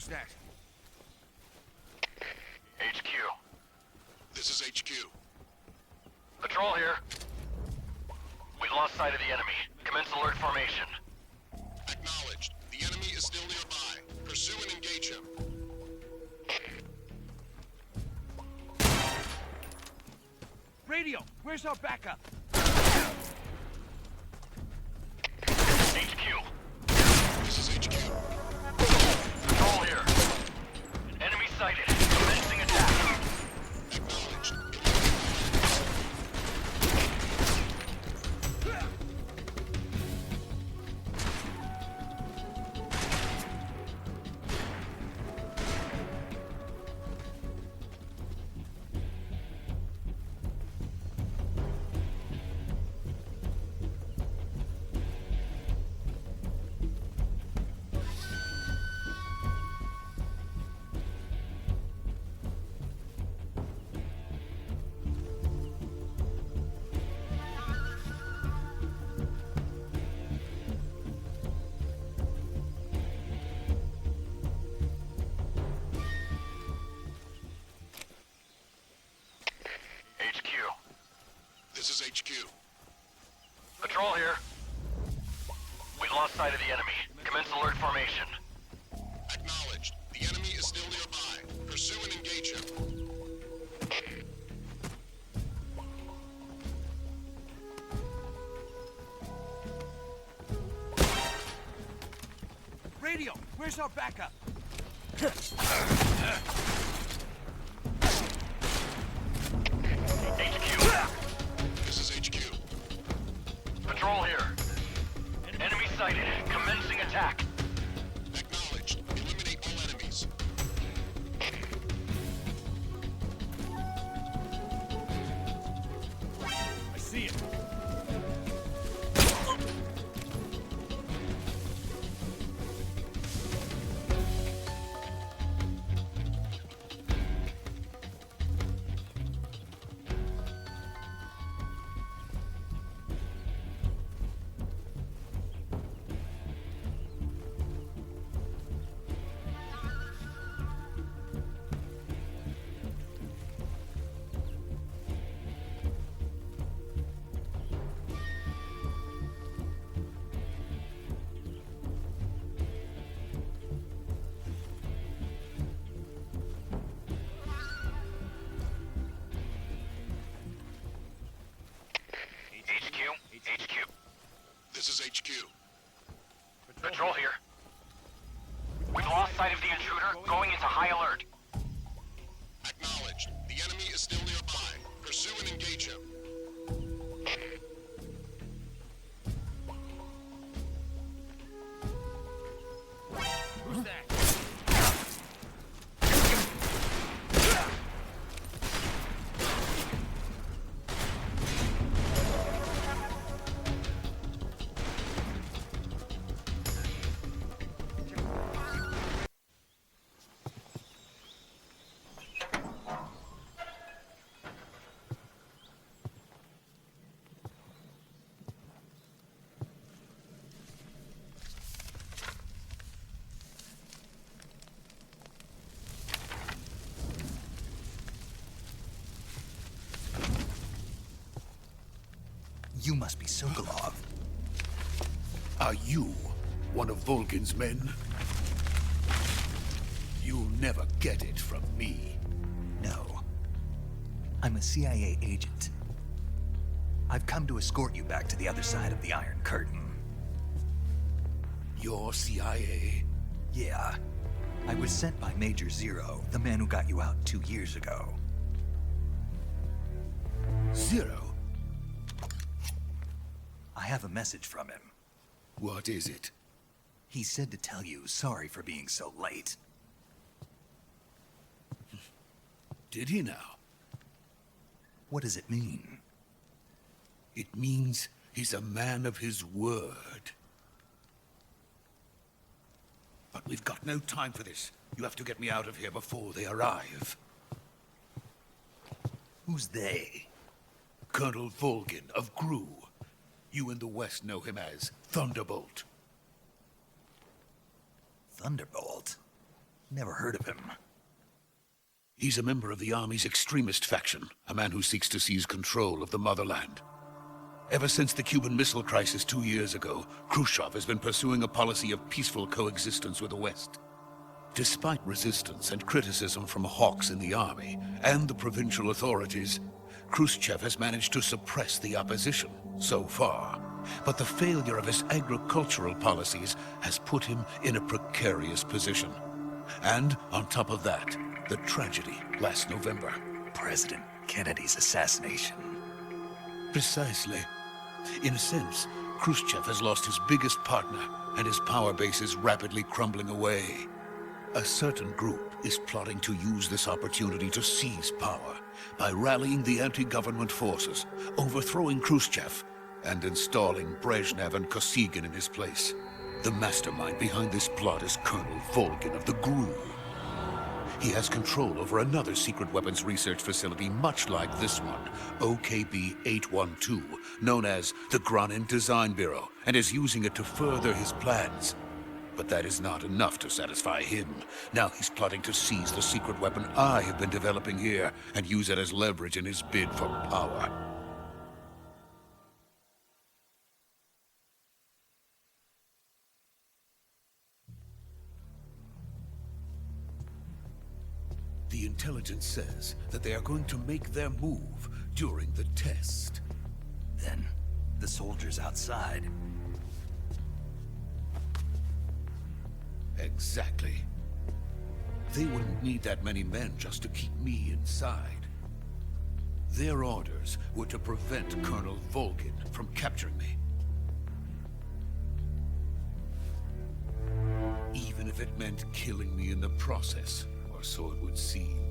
Who's that? HQ. This is HQ. Patrol here. We've lost sight of the enemy. Commence alert formation. Acknowledged. The enemy is still nearby. Pursue and engage him. Radio, where's our backup? HQ. This is HQ. Patrol here. Enemy sighted. Commencing attack. Acknowledged. HQ. This is HQ. Patrol here. We've lost sight of the enemy. Commence alert formation. Acknowledged. The enemy is still nearby. Pursue and engage him. Radio, where's our backup? HQ. This is HQ. Patrol here. Enemy sighted. Commencing attack. Acknowledged. Eliminate all enemies. I see it. HQ. This is HQ. Patrol here. We've lost sight of the intruder. Going into high alert. Acknowledged. The enemy is still nearby. Pursue and engage him. Who's that? You must be Sokolov. Are you one of Volgin's men? You'll never get it from me. No. I'm a CIA agent. I've come to escort you back to the other side of the Iron Curtain. You're CIA? Yeah. I was sent by Major Zero, the man who got you out 2 years ago. Zero? I have a message from him. What is it? He said to tell you sorry for being so late. Did he now? What does it mean? It means he's a man of his word. But we've got no time for this. You have to get me out of here before they arrive. Who's they? Colonel Volgin of GRU. You in the West know him as Thunderbolt. Thunderbolt? Never heard of him. He's a member of the Army's extremist faction, a man who seeks to seize control of the motherland. Ever since the Cuban Missile Crisis 2 years ago, Khrushchev has been pursuing a policy of peaceful coexistence with the West. Despite resistance and criticism from hawks in the army and the provincial authorities, Khrushchev has managed to suppress the opposition so far. But the failure of his agricultural policies has put him in a precarious position. And on top of that, the tragedy last November. President Kennedy's assassination. Precisely. In a sense, Khrushchev has lost his biggest partner, and his power base is rapidly crumbling away. A certain group is plotting to use this opportunity to seize power by rallying the anti-government forces, overthrowing Khrushchev, and installing Brezhnev and Kosygin in his place. The mastermind behind this plot is Colonel Volgin of the GRU. He has control over another secret weapons research facility much like this one, OKB-812, known as the Granin Design Bureau, and is using it to further his plans. But that is not enough to satisfy him. Now he's plotting to seize the secret weapon I have been developing here and use it as leverage in his bid for power. The intelligence says that they are going to make their move during the test. Then, the soldiers outside. Exactly. They wouldn't need that many men just to keep me inside. Their orders were to prevent Colonel Volgin from capturing me. Even if it meant killing me in the process, or so it would seem.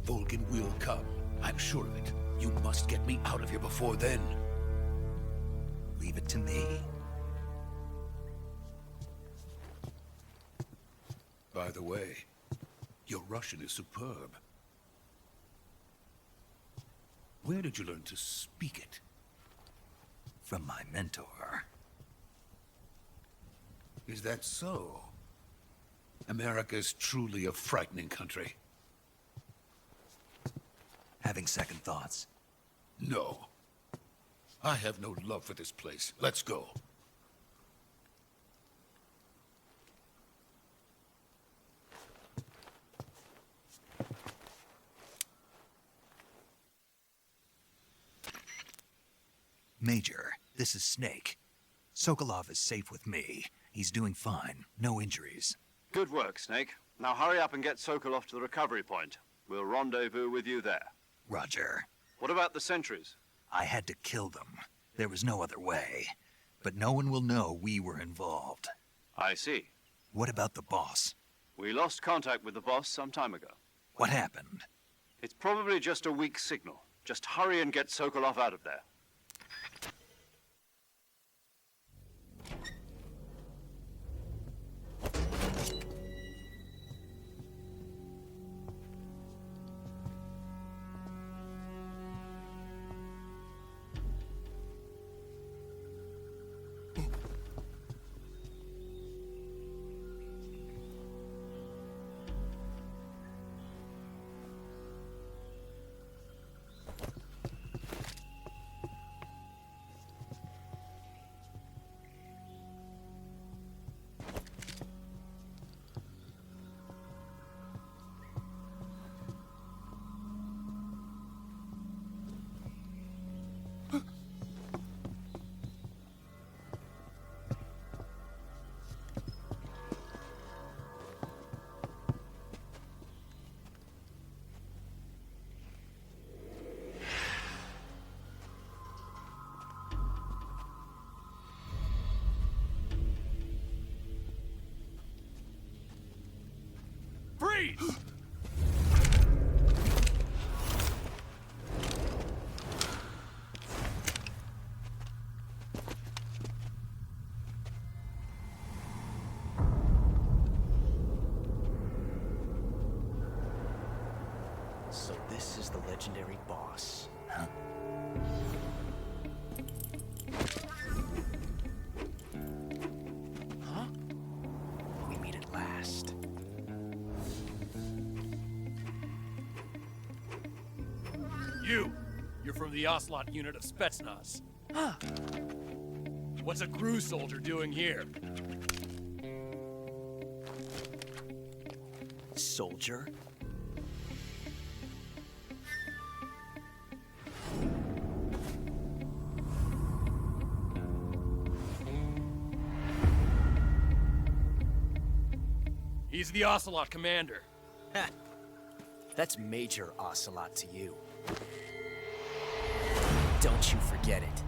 Volgin will come. I'm sure of it. You must get me out of here before then. Leave it to me. By the way, your Russian is superb. Where did you learn to speak it? From my mentor. Is that so? America is truly a frightening country. Having second thoughts. No. I have no love for this place. Let's go. Major, this is Snake. Sokolov is safe with me. He's doing fine. No injuries. Good work, Snake. Now hurry up and get Sokolov to the recovery point. We'll rendezvous with you there. Roger. What about the sentries? I had to kill them. There was no other way. But no one will know we were involved. I see. What about the boss? We lost contact with the boss some time ago. What happened? It's probably just a weak signal. Just hurry and get Sokolov out of there. Freeze! So this is the legendary boss. Huh? You're from the Ocelot unit of Spetsnaz. What's a crew soldier doing here? Soldier? He's the Ocelot commander. Ha! That's Major Ocelot to you. Don't you forget it.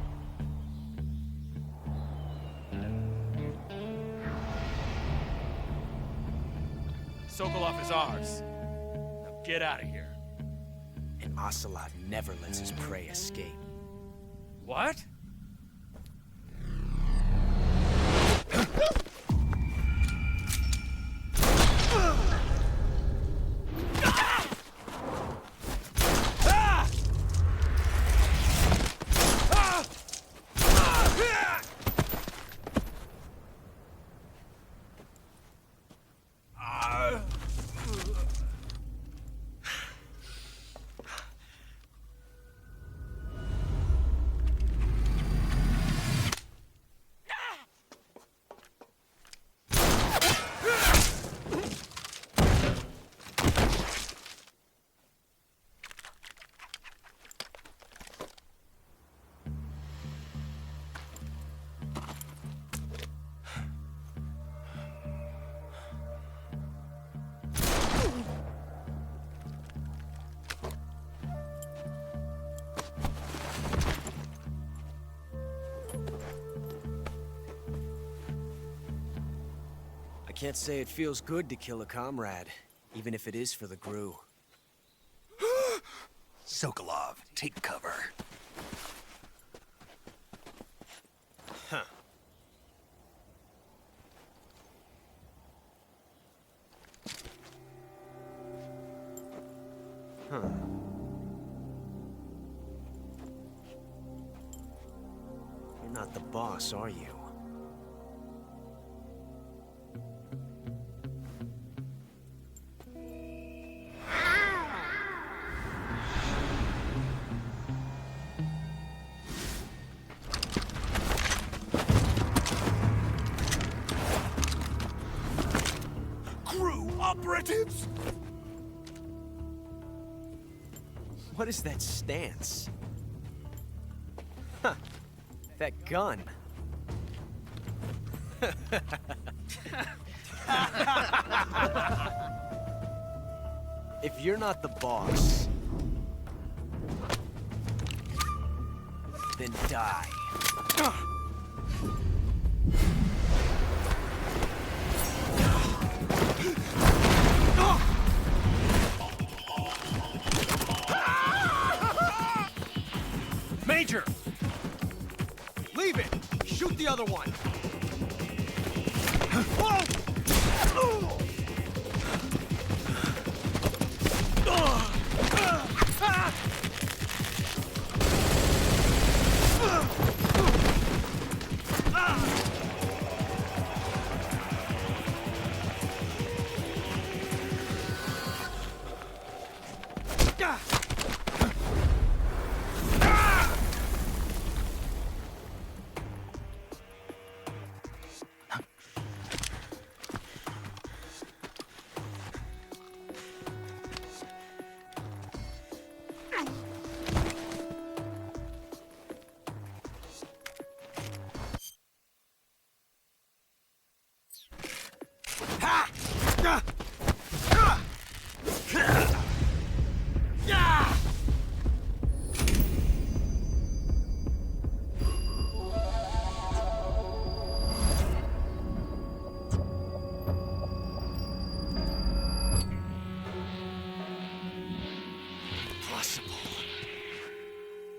Sokolov is ours. Now get out of here. And Ocelot never lets his prey escape. What? I can't say it feels good to kill a comrade, even if it is for the GRU. Sokolov, take cover. Huh. Huh. You're not the boss, are you? Operatives? What is that stance? Huh. That gun. If you're not the boss, then die. Major! Leave it! Shoot the other one!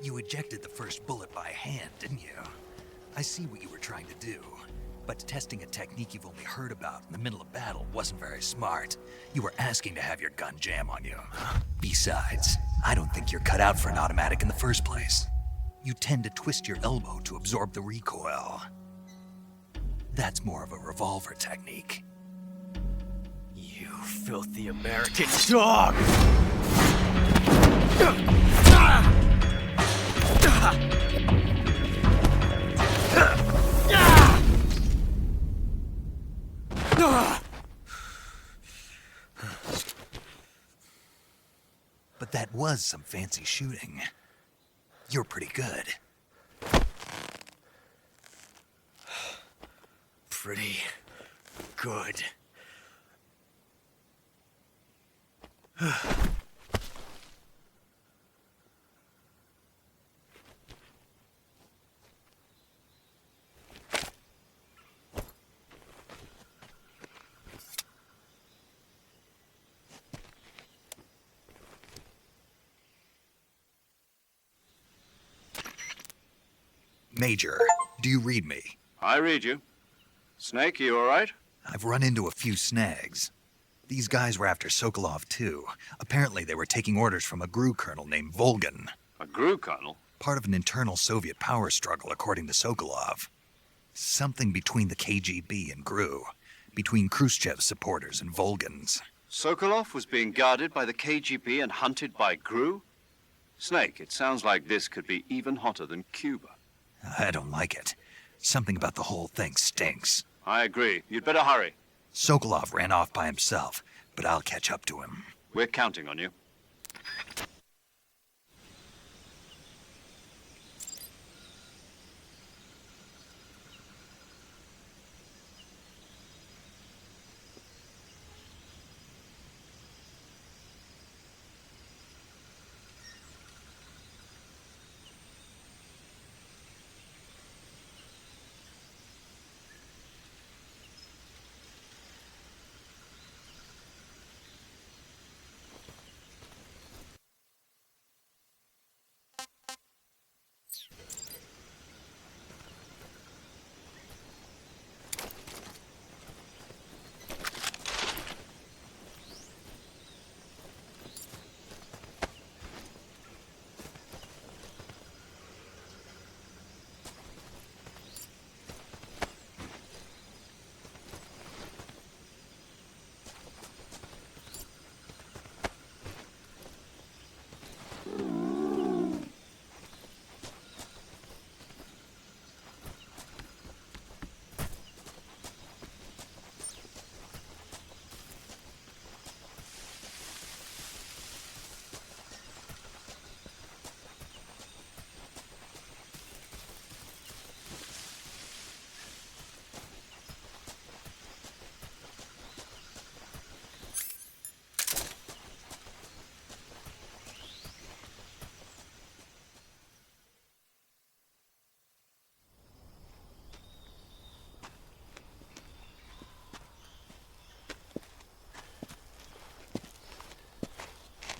You ejected the first bullet by hand, didn't you? I see what you were trying to do. But testing a technique you've only heard about in the middle of battle wasn't very smart. You were asking to have your gun jam on you. Besides, I don't think you're cut out for an automatic in the first place. You tend to twist your elbow to absorb the recoil. That's more of a revolver technique. You filthy American dog! But that was some fancy shooting. You're pretty good. Pretty good. Major, do you read me? I read you. Snake, you all right? I've run into a few snags. These guys were after Sokolov, too. Apparently they were taking orders from a GRU colonel named Volgan. A GRU colonel? Part of an internal Soviet power struggle, according to Sokolov. Something between the KGB and GRU. Between Khrushchev's supporters and Volgan's. Sokolov was being guarded by the KGB and hunted by GRU? Snake, it sounds like this could be even hotter than Cuba. I don't like it. Something about the whole thing stinks. I agree. You'd better hurry. Sokolov ran off by himself, but I'll catch up to him. We're counting on you.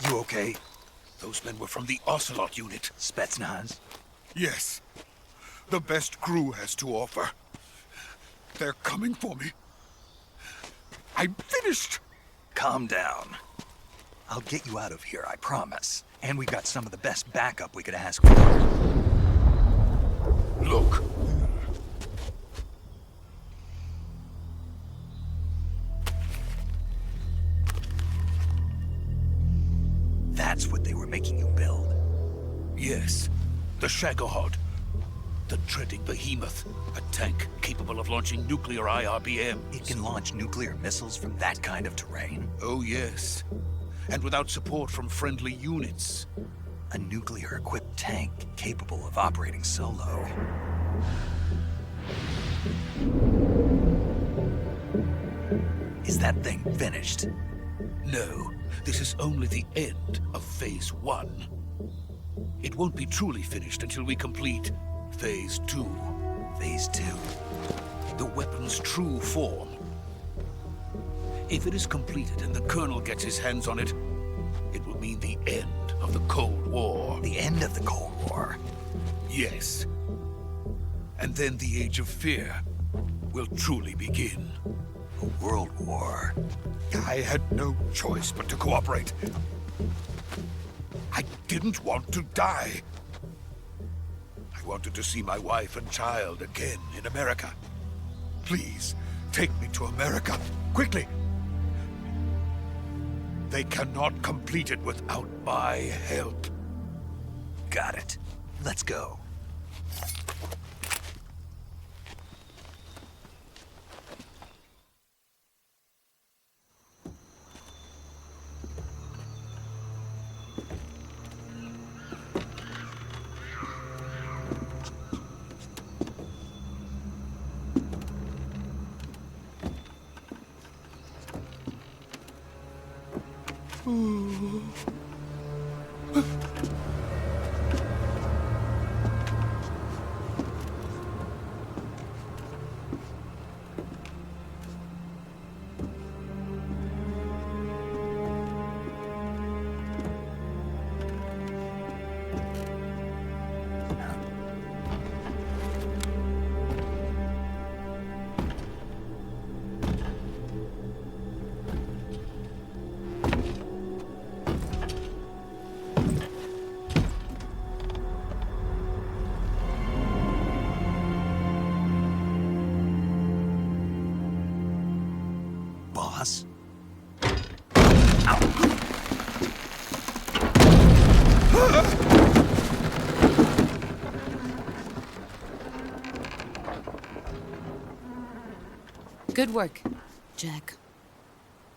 You okay? Those men were from the Ocelot unit. Spetsnaz? Yes. The best GRU has to offer. They're coming for me. I'm finished. Calm down. I'll get you out of here, I promise. And we've got some of the best backup we could ask for. Look. That's what they were making you build. Yes. The Shagohod. The dreaded behemoth. A tank capable of launching nuclear IRBMs. It can launch nuclear missiles from that kind of terrain? Oh, yes. And without support from friendly units. A nuclear-equipped tank capable of operating solo. Is that thing finished? No, this is only the end of Phase 1. It won't be truly finished until we complete Phase 2. Phase 2? The weapon's true form. If it is completed and the Colonel gets his hands on it, it will mean the end of the Cold War. The end of the Cold War? Yes. And then the Age of Fear will truly begin. A world war? I had no choice but to cooperate. I didn't want to die. I wanted to see my wife and child again in America. Please, take me to America, quickly. They cannot complete it without my help. got it. Let's go. Boss? Good work, Jack.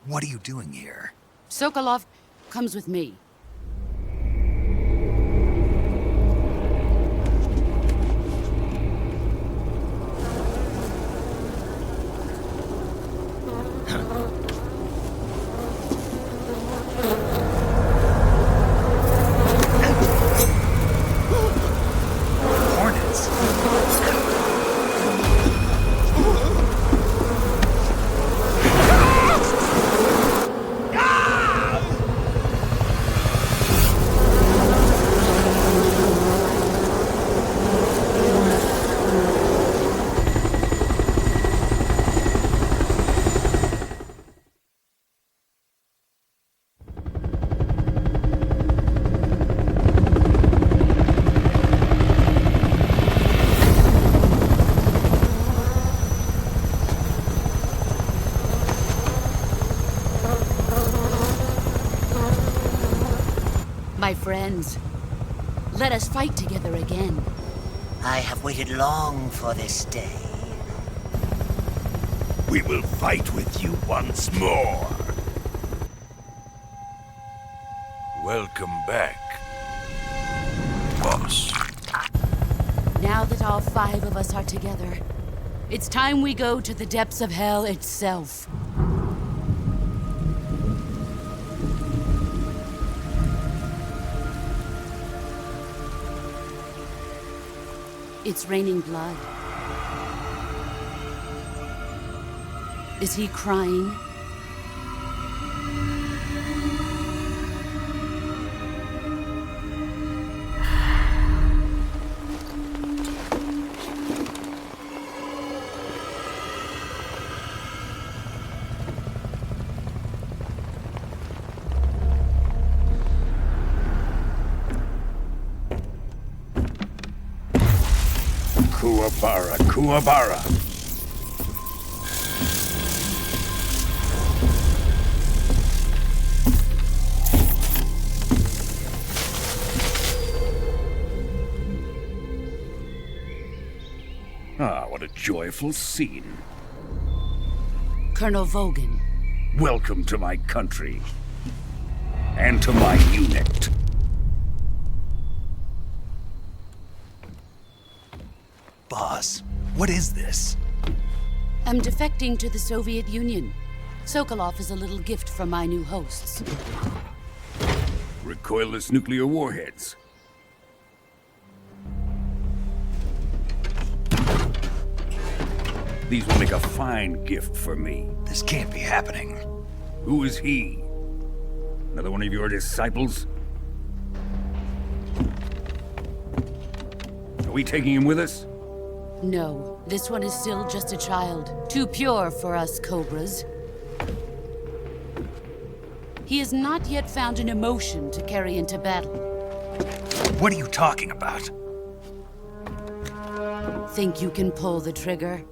What are you doing here? Sokolov comes with me. Hornets? My friends, let us fight together again. I have waited long for this day. We will fight with you once more. Welcome back, boss. Now that all 5 of us are together, it's time we go to the depths of hell itself. It's raining blood. Is he crying? Kuwabara, Kuwabara. Ah, what a joyful scene. Colonel Vogan. Welcome to my country. And to my unit. Boss, what is this? I'm defecting to the Soviet Union. Sokolov is a little gift from my new hosts. Recoilless nuclear warheads. These will make a fine gift for me. This can't be happening. Who is he? Another one of your disciples? Are we taking him with us? No, this one is still just a child. Too pure for us Cobras. He has not yet found an emotion to carry into battle. What are you talking about? Think you can pull the trigger?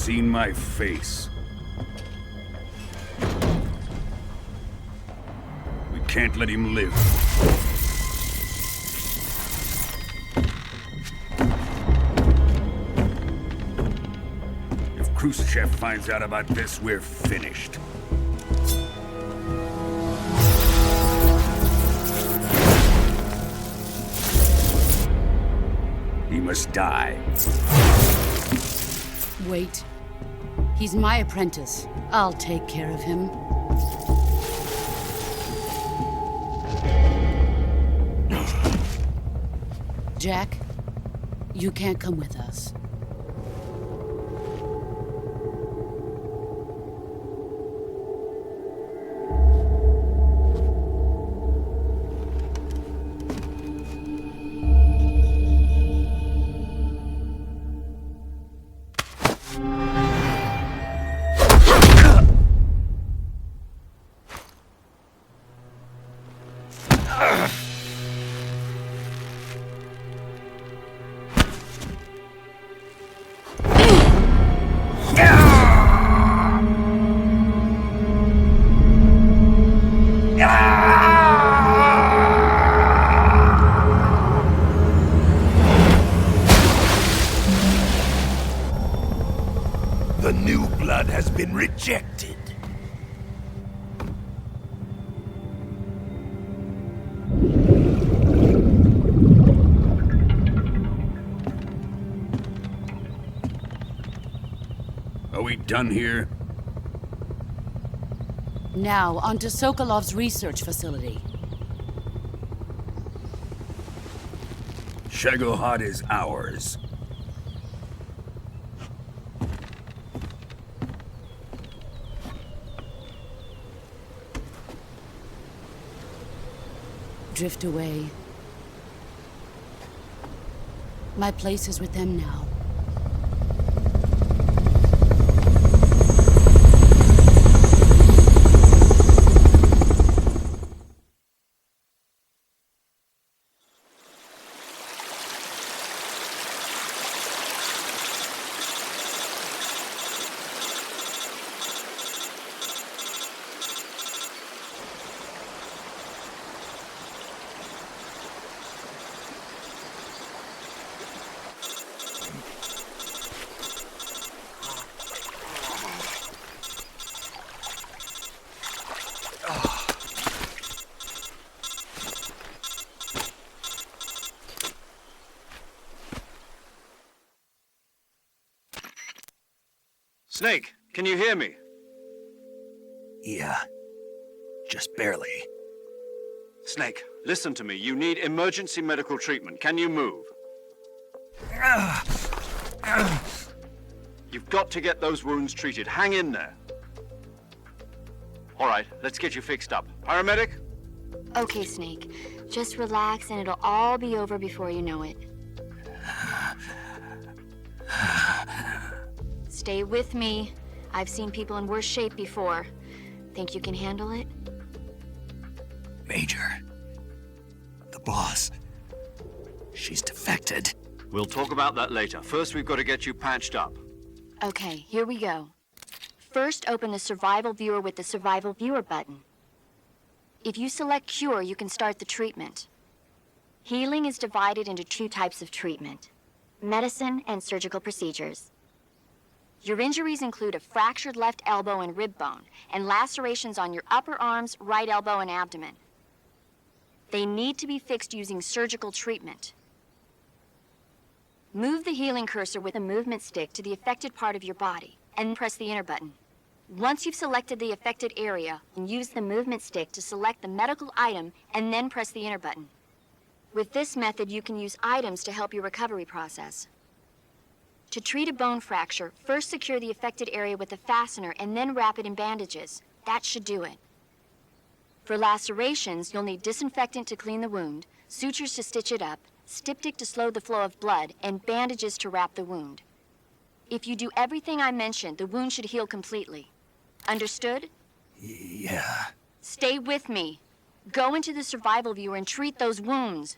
seen my face. We can't let him live. If Khrushchev finds out about this, we're finished. He must die. Wait. He's my apprentice. I'll take care of him. Jack, you can't come with us. The new blood has been rejected. Are we done here? Now, onto Sokolov's research facility. Shagohod is ours. Drift away. My place is with them now. Snake, can you hear me? Yeah. Just barely. Snake, listen to me. You need emergency medical treatment. Can you move? You've got to get those wounds treated. Hang in there. All right, let's get you fixed up. Paramedic? Okay, Snake. Just relax and it'll all be over before you know it. Stay with me. I've seen people in worse shape before. Think you can handle it? Major. The boss. She's defected. We'll talk about that later. First, we've got to get you patched up. Okay, here we go. First, open the Survival Viewer with the Survival Viewer button. If you select Cure, you can start the treatment. Healing is divided into two types of treatment: medicine and surgical procedures. Your injuries include a fractured left elbow and rib bone, and lacerations on your upper arms, right elbow, and abdomen. They need to be fixed using surgical treatment. Move the healing cursor with a movement stick to the affected part of your body, and press the enter button. Once you've selected the affected area, use the movement stick to select the medical item, and then press the enter button. With this method, you can use items to help your recovery process. To treat a bone fracture, first secure the affected area with a fastener and then wrap it in bandages. That should do it. For lacerations, you'll need disinfectant to clean the wound, sutures to stitch it up, styptic to slow the flow of blood, and bandages to wrap the wound. If you do everything I mentioned, the wound should heal completely. Understood? Yeah. Stay with me. Go into the Survival Viewer and treat those wounds.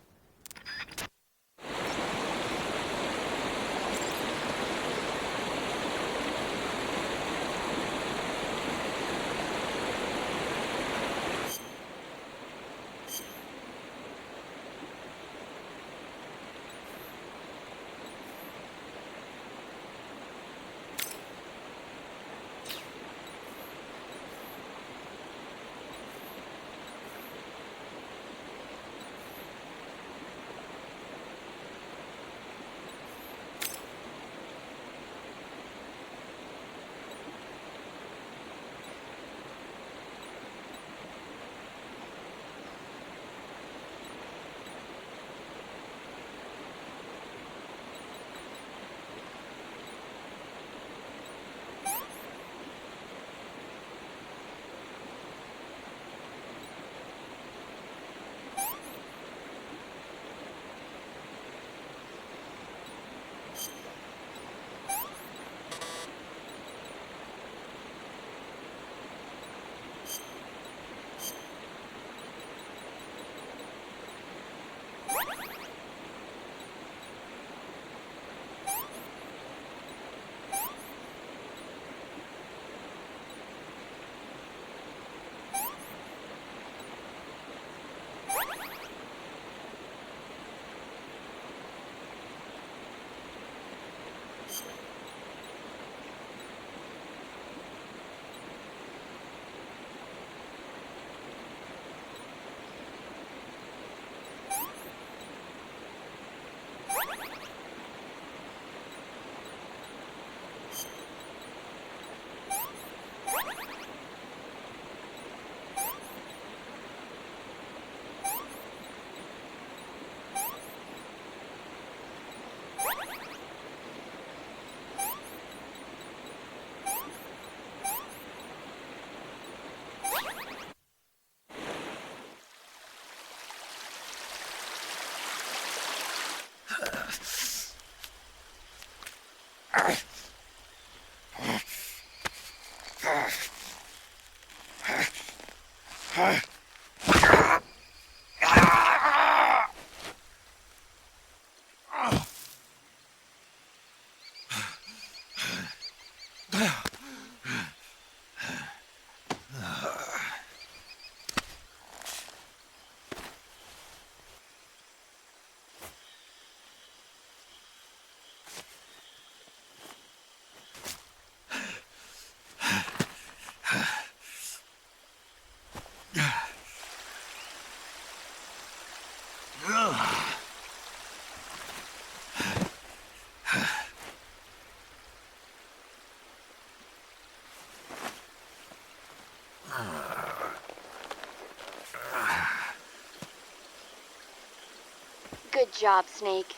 Good job, Snake.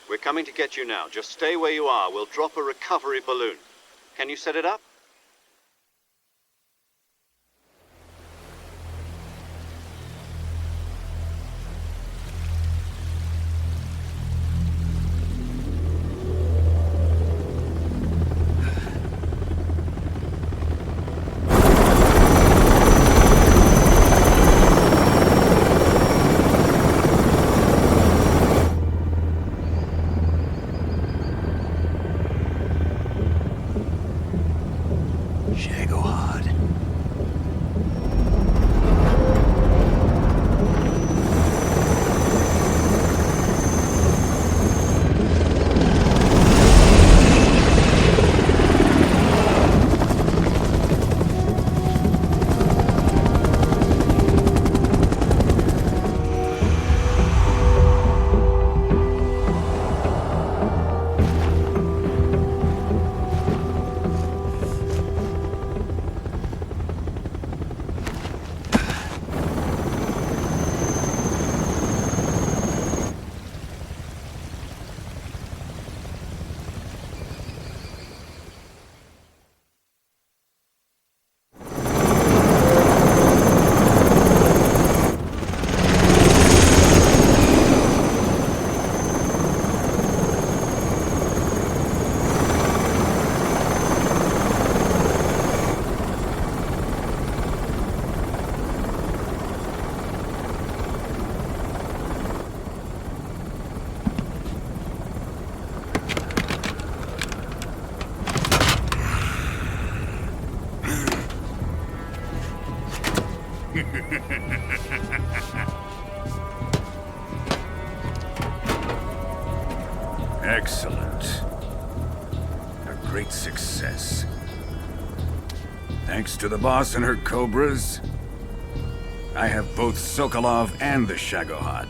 We're coming to get you now. Just stay where you are. We'll drop a recovery balloon. Can you set it up? Excellent. A great success. Thanks to the boss and her cobras, I have both Sokolov and the Shagohod.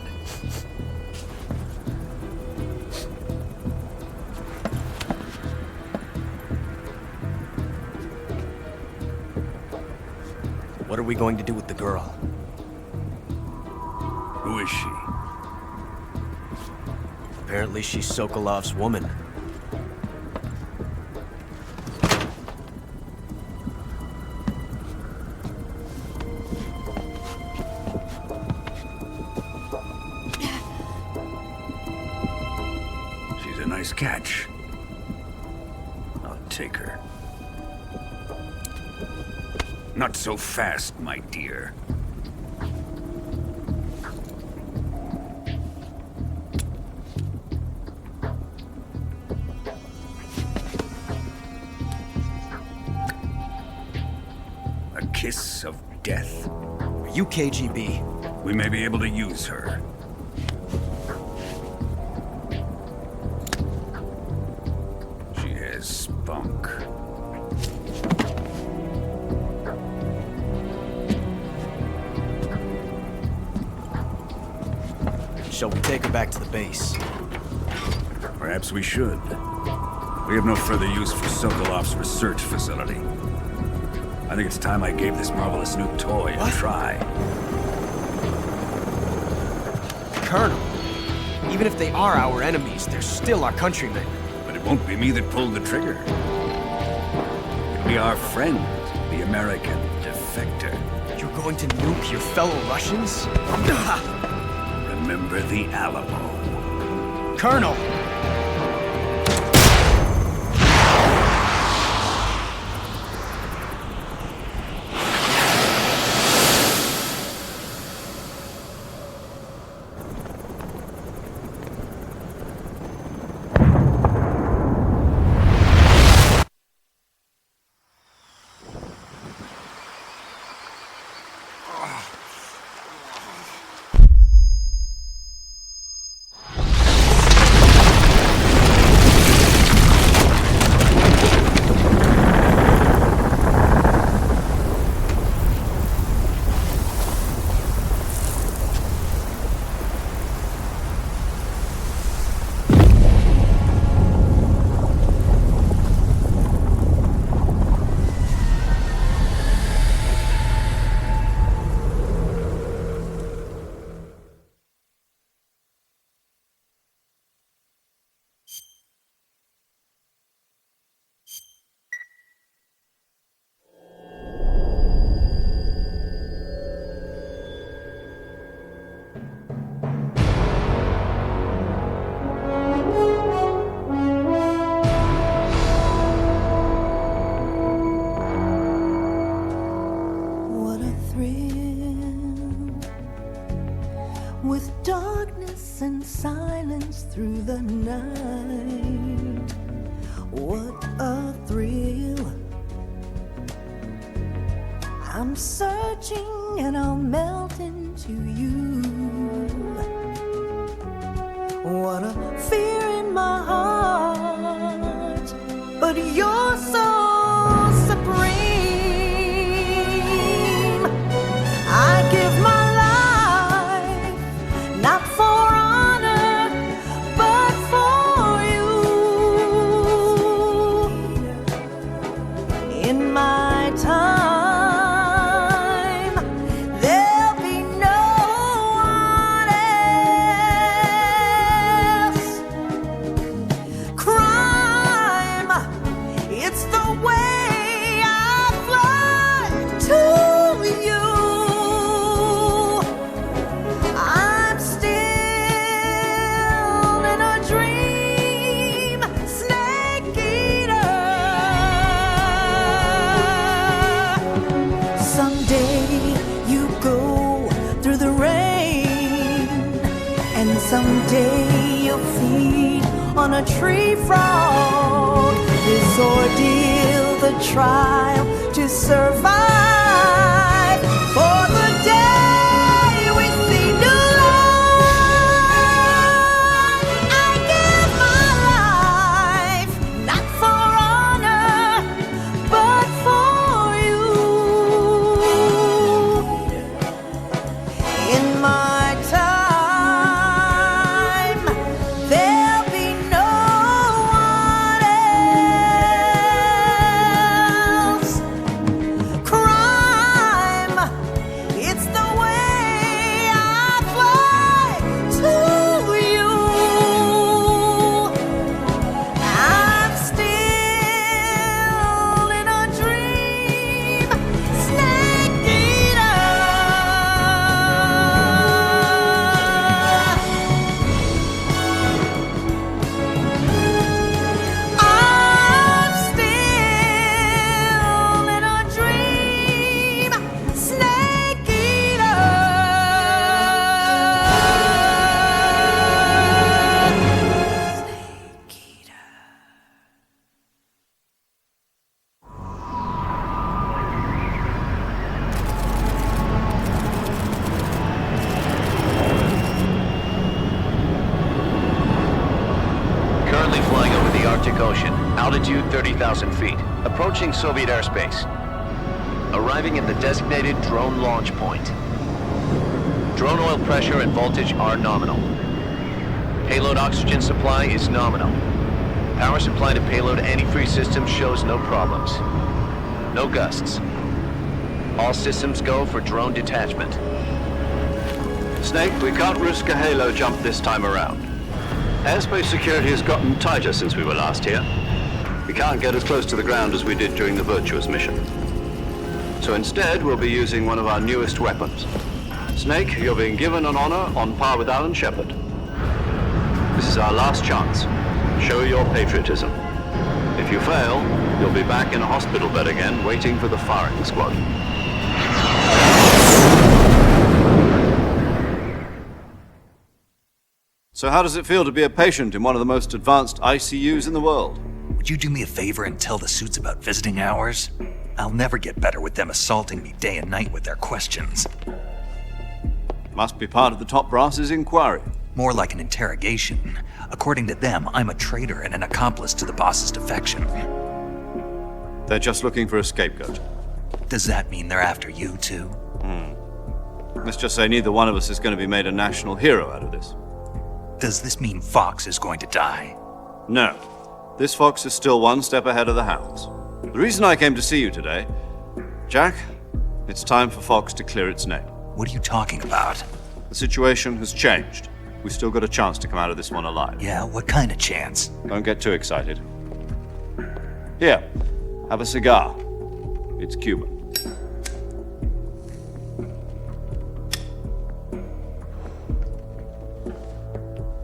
What are we going to do with the girl? Who is she? Apparently she's Sokolov's woman. She's a nice catch. I'll take her. Not so fast, my dear. A kiss of death? Are you KGB? We may be able to use her. She has spunk. Shall we take her back to the base? Perhaps we should. We have no further use for Sokolov's research facility. I think it's time I gave this marvelous new toy a try. Colonel, even if they are our enemies, they're still our countrymen. But it won't be me that pulled the trigger. It'll be our friend, the American defector. You're going to nuke your fellow Russians? Remember the Alamo. Colonel! darkness and silence through the night. What a thrill. I'm searching and I'll melt into you. What a fear in my heart, but you're so supreme. I give my life, not for honor, but for you. In my time, there'll be no one else. Crime, it's the way I fly to you. I'm still in a dream, snake eater. Someday you go through the rain, and someday you'll feed on a tree frog. This ordeal, the trial to survive for the day we see new light. I give my life, not for honor, but for you. In my time, there'll be no one else. Crime, it's the way I fly to you. I'm still in a dream, snake eater. I'm still in a dream, snake eater. Snake eater. Currently flying over the Arctic Ocean, altitude 30,000 feet, approaching Soviet airspace. Arriving at the designated drone launch point. Drone oil pressure and voltage are nominal. Payload oxygen supply is nominal. Power supply to payload antifreeze system shows no problems. No gusts. All systems go for drone detachment. Snake, we can't risk a halo jump this time around. Airspace security has gotten tighter since we were last here. We can't get as close to the ground as we did during the Virtuous mission. So instead, we'll be using one of our newest weapons. Snake, you're being given an honor on par with Alan Shepard. This is our last chance. Show your patriotism. If you fail, you'll be back in a hospital bed again, waiting for the firing squad. So how does it feel to be a patient in one of the most advanced ICUs in the world? Would you do me a favor and tell the suits about visiting hours? I'll never get better with them assaulting me day and night with their questions. Must be part of the top brass's inquiry. More like an interrogation. According to them, I'm a traitor and an accomplice to the boss's defection. They're just looking for a scapegoat. Does that mean they're after you, too? Let's just say neither one of us is going to be made a national hero out of this. Does this mean Fox is going to die? No. This fox is still one step ahead of the hounds. The reason I came to see you today, Jack, it's time for Fox to clear its name. What are you talking about? The situation has changed. We've still got a chance to come out of this one alive. Yeah, what kind of chance? Don't get too excited. Here, have a cigar. It's Cuban.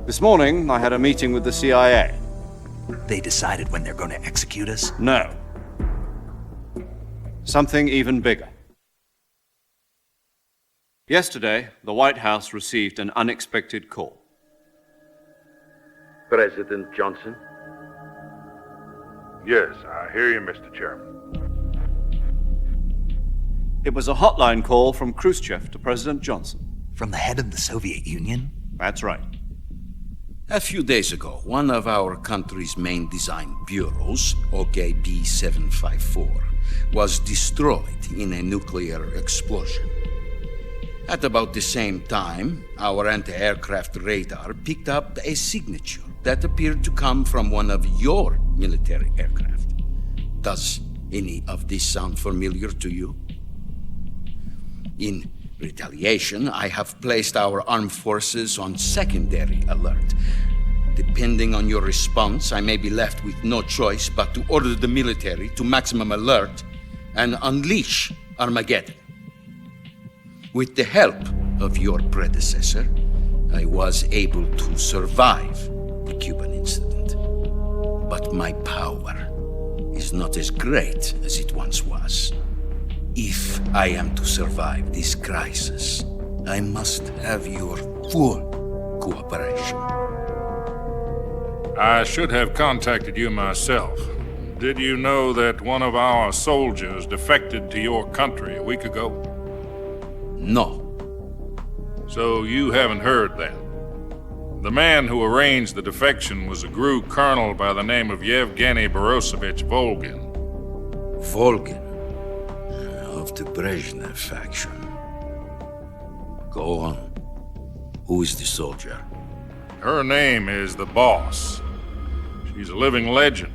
This morning, I had a meeting with the CIA. They decided when they're going to execute us? No. Something even bigger. Yesterday, the White House received an unexpected call. President Johnson? Yes, I hear you, Mr. Chairman. It was a hotline call from Khrushchev to President Johnson. From the head of the Soviet Union? That's right. A few days ago, one of our country's main design bureaus, OKB 754, was destroyed in a nuclear explosion. At about the same time, our anti-aircraft radar picked up a signature that appeared to come from one of your military aircraft. Does any of this sound familiar to you? In retaliation, I have placed our armed forces on secondary alert. Depending on your response, I may be left with no choice but to order the military to maximum alert and unleash Armageddon. With the help of your predecessor, I was able to survive the Cuban incident. But my power is not as great as it once was. If I am to survive this crisis, I must have your full cooperation. I should have contacted you myself. Did you know that one of our soldiers defected to your country a week ago? No. So you haven't heard then? The man who arranged the defection was a GRU colonel by the name of Yevgeny Borosovich Volgin. Volgin? Of the Brezhnev faction. Go on. Who is the soldier? Her name is the Boss. She's a living legend.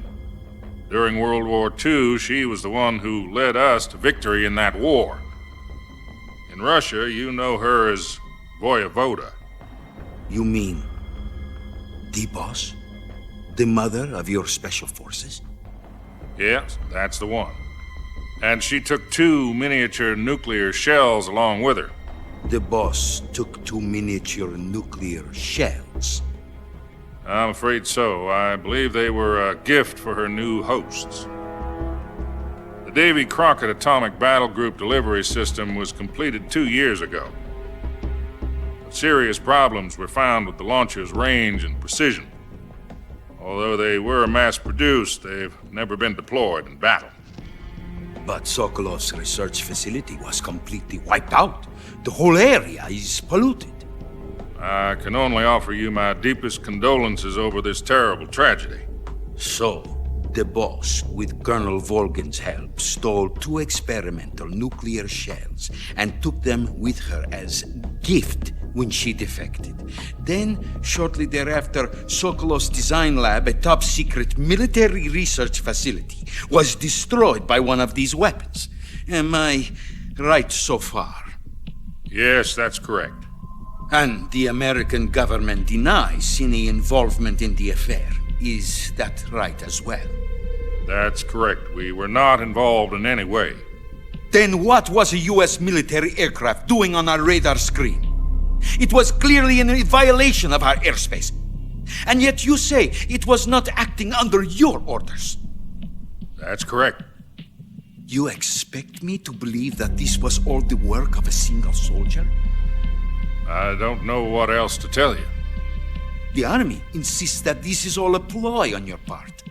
During World War II, she was the one who led us to victory in that war. In Russia, you know her as Voyevoda. You mean the Boss? The mother of your special forces? Yes, that's the one. And she took 2 miniature nuclear shells along with her. The Boss took 2 miniature nuclear shells? I'm afraid so. I believe they were a gift for her new hosts. The Davy Crockett Atomic Battle Group delivery system was completed 2 years ago. But serious problems were found with the launcher's range and precision. Although they were mass-produced, they've never been deployed in battle. But Sokolov's research facility was completely wiped out. The whole area is polluted. I can only offer you my deepest condolences over this terrible tragedy. So, the Boss, with Colonel Volgin's help, stole 2 experimental nuclear shells and took them with her as gift when she defected. Then, shortly thereafter, Sokolov's design lab, a top-secret military research facility, was destroyed by one of these weapons. Am I right so far? Yes, that's correct. And the American government denies any involvement in the affair. Is that right as well? That's correct. We were not involved in any way. Then what was a U.S. military aircraft doing on our radar screen? It was clearly in violation of our airspace. And yet you say it was not acting under your orders. That's correct. You expect me to believe that this was all the work of a single soldier? I don't know what else to tell you. The Army insists that this is all a ploy on your part.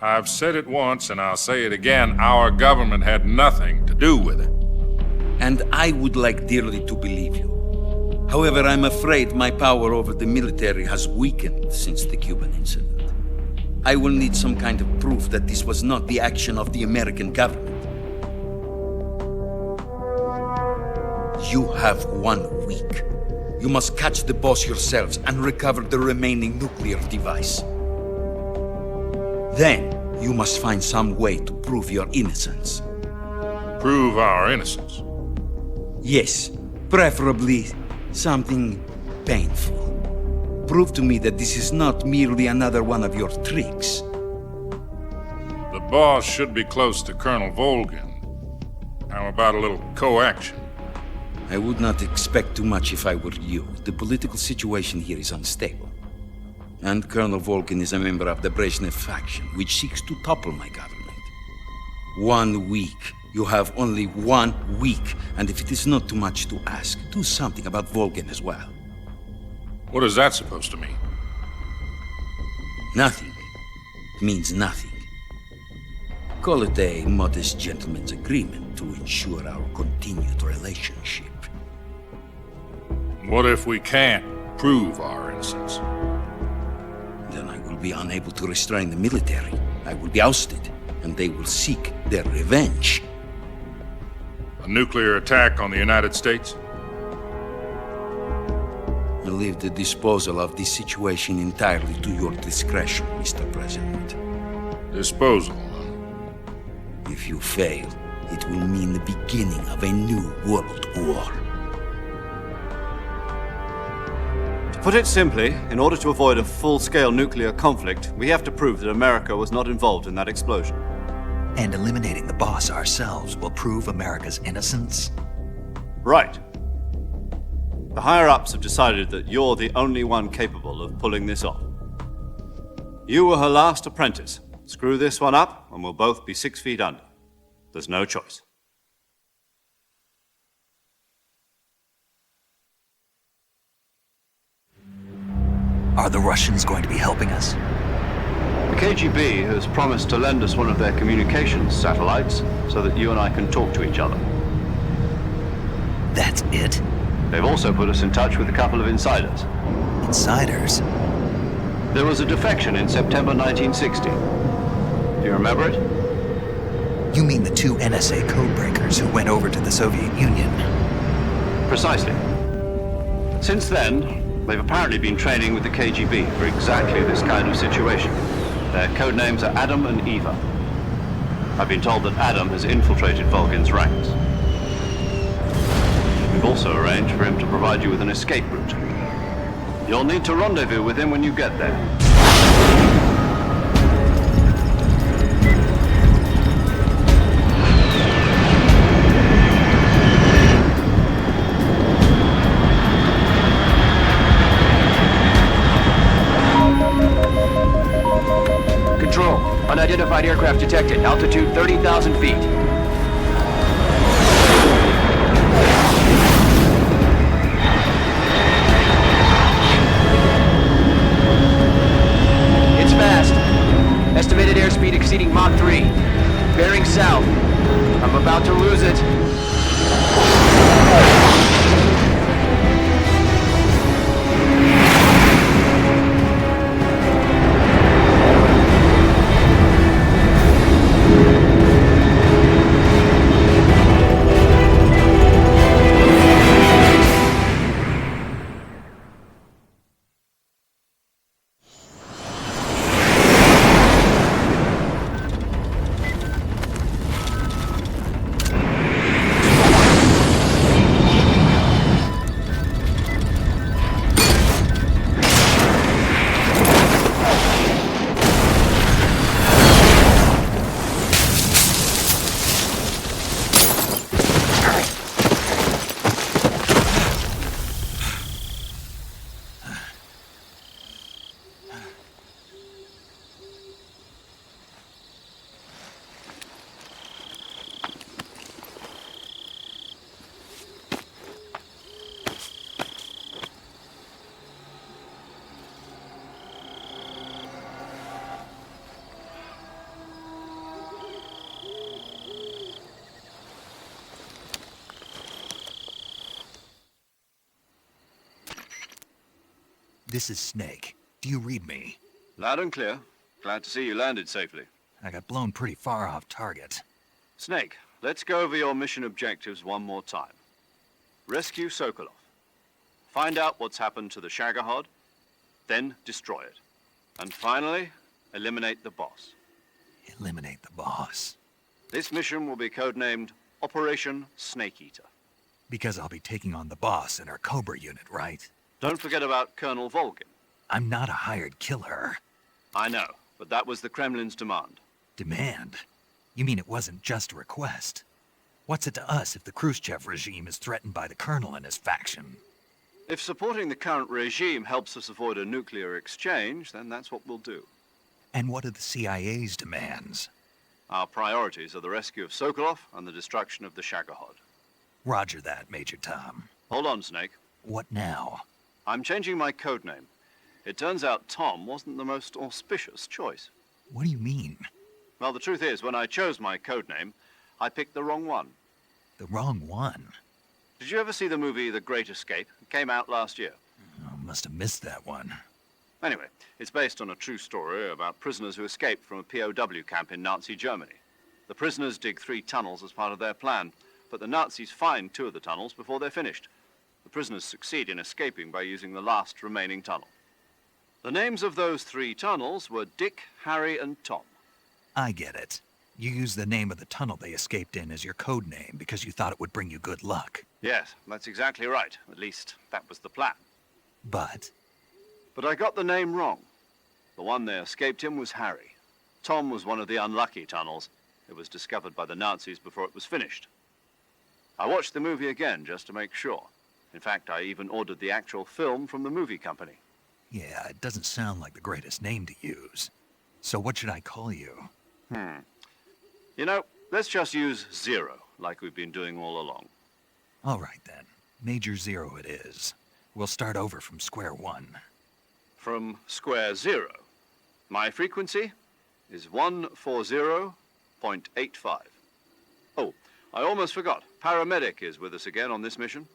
I've said it once, and I'll say it again. Our government had nothing to do with it. And I would like dearly to believe you. However, I'm afraid my power over the military has weakened since the Cuban incident. I will need some kind of proof that this was not the action of the American government. You have 1 week. You must catch the Boss yourselves and recover the remaining nuclear device. Then, you must find some way to prove your innocence. Prove our innocence? Yes, preferably something painful. Prove to me that this is not merely another one of your tricks. The Boss should be close to Colonel Volgin. How about a little coaction? I would not expect too much if I were you. The political situation here is unstable. And Colonel Volgin is a member of the Brezhnev faction, which seeks to topple my government. 1 week You have only 1 week, and if it is not too much to ask, do something about Volgin as well. What is that supposed to mean? Nothing. It means nothing. Call it a modest gentleman's agreement to ensure our continued relationship. What if we can't prove our innocence? Then I will be unable to restrain the military. I will be ousted, and they will seek their revenge. A nuclear attack on the United States? I leave the disposal of this situation entirely to your discretion, Mr. President. Disposal? If you fail, it will mean the beginning of a new world war. To put it simply, in order to avoid a full-scale nuclear conflict, we have to prove that America was not involved in that explosion. And eliminating the boss ourselves will prove America's innocence? Right. The higher-ups have decided that you're the only one capable of pulling this off. You were her last apprentice. Screw this one up, and we'll both be 6 feet under. There's no choice. Are the Russians going to be helping us? The KGB has promised to lend us one of their communications satellites so that you and I can talk to each other. That's it? They've also put us in touch with a couple of insiders. Insiders? There was a defection in September 1960. Do you remember it? You mean the 2 NSA codebreakers who went over to the Soviet Union? Precisely. Since then, they've apparently been training with the KGB for exactly this kind of situation. Their code names are Adam and Eva. I've been told that Adam has infiltrated Volgin's ranks. We've also arranged for him to provide you with an escape route. You'll need to rendezvous with him when you get there. Control, unidentified aircraft detected, altitude 30,000 feet. It's fast. Estimated airspeed exceeding Mach 3. Bearing south. I'm about to lose it. This is Snake. Do you read me? Loud and clear. Glad to see you landed safely. I got blown pretty far off target. Snake, let's go over your mission objectives one more time. Rescue Sokolov. Find out what's happened to the Shagohod, then destroy it. And finally, eliminate the boss. Eliminate the boss? This mission will be codenamed Operation Snake Eater. Because I'll be taking on the boss in our Cobra unit, right? Don't forget about Colonel Volgin. I'm not a hired killer. I know, but that was the Kremlin's demand. Demand? You mean it wasn't just a request? What's it to us if the Khrushchev regime is threatened by the Colonel and his faction? If supporting the current regime helps us avoid a nuclear exchange, then that's what we'll do. And what are the CIA's demands? Our priorities are the rescue of Sokolov and the destruction of the Shagohod. Roger that, Major Tom. Hold on, Snake. What now? I'm changing my code name. It turns out Tom wasn't the most auspicious choice. What do you mean? Well, the truth is, when I chose my code name, I picked the wrong one. The wrong one? Did you ever see the movie The Great Escape? It came out last year. Oh, must have missed that one. Anyway, it's based on a true story about prisoners who escaped from a POW camp in Nazi Germany. The prisoners dig 3 tunnels as part of their plan, but the Nazis find 2 of the tunnels before they're finished. The prisoners succeed in escaping by using the last remaining tunnel. The names of those 3 tunnels were Dick, Harry, and Tom. I get it. You used the name of the tunnel they escaped in as your code name because you thought it would bring you good luck. Yes, that's exactly right. At least, that was the plan. But I got the name wrong. The one they escaped in was Harry. Tom was one of the unlucky tunnels. It was discovered by the Nazis before it was finished. I watched the movie again just to make sure. In fact, I even ordered the actual film from the movie company. yeah, it doesn't sound like the greatest name to use. So what should I call you? You know, let's just use Zero, like we've been doing all along. All right, then. Major Zero it is. We'll start over from square one. From square 0. My frequency is 140.85. Oh, I almost forgot. Paramedic is with us again on this mission.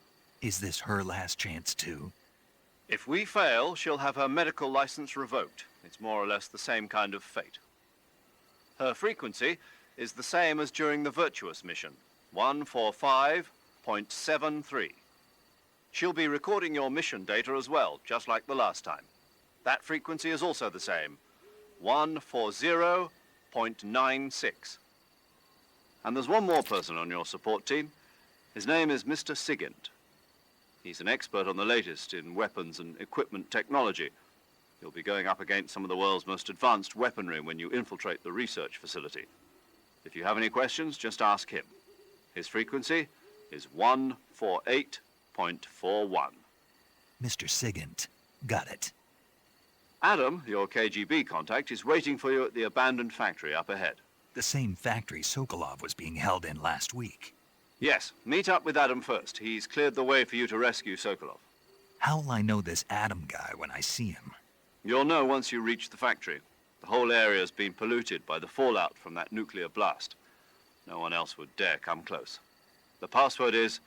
Is this her last chance, too? If we fail, she'll have her medical license revoked. It's more or less the same kind of fate. Her frequency is the same as during the Virtuous mission, 145.73. She'll be recording your mission data as well, just like the last time. That frequency is also the same, 140.96. And there's one more person on your support team. His name is Mr. Sigint. He's an expert on the latest in weapons and equipment technology. You'll be going up against some of the world's most advanced weaponry when you infiltrate the research facility. If you have any questions, just ask him. His frequency is 148.41. Mr. Sigint. Got it. Adam, your KGB contact, is waiting for you at the abandoned factory up ahead. The same factory Sokolov was being held in last week. Yes, meet up with Adam first. He's cleared the way for you to rescue Sokolov. How will I know this Adam guy when I see him? You'll know once you reach the factory. The whole area's been polluted by the fallout from that nuclear blast. No one else would dare come close. The password is,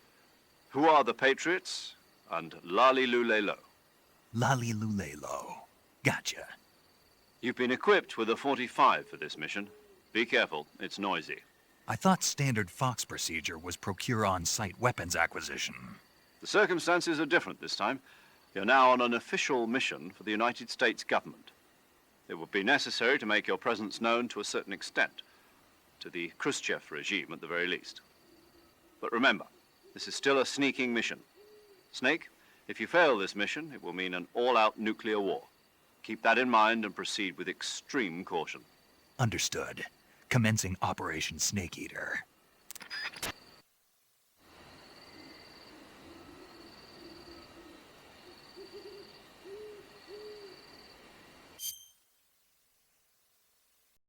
"Who are the Patriots?" and "Lali Lule Lo." Lali Lule Lo. Gotcha. You've been equipped with a 45 for this mission. Be careful, it's noisy. I thought standard Fox procedure was procure on-site weapons acquisition. The circumstances are different this time. You're now on an official mission for the United States government. It would be necessary to make your presence known to a certain extent, to the Khrushchev regime at the very least. But remember, this is still a sneaking mission. Snake, if you fail this mission, it will mean an all-out nuclear war. Keep that in mind and proceed with extreme caution. Understood. Commencing Operation Snake Eater.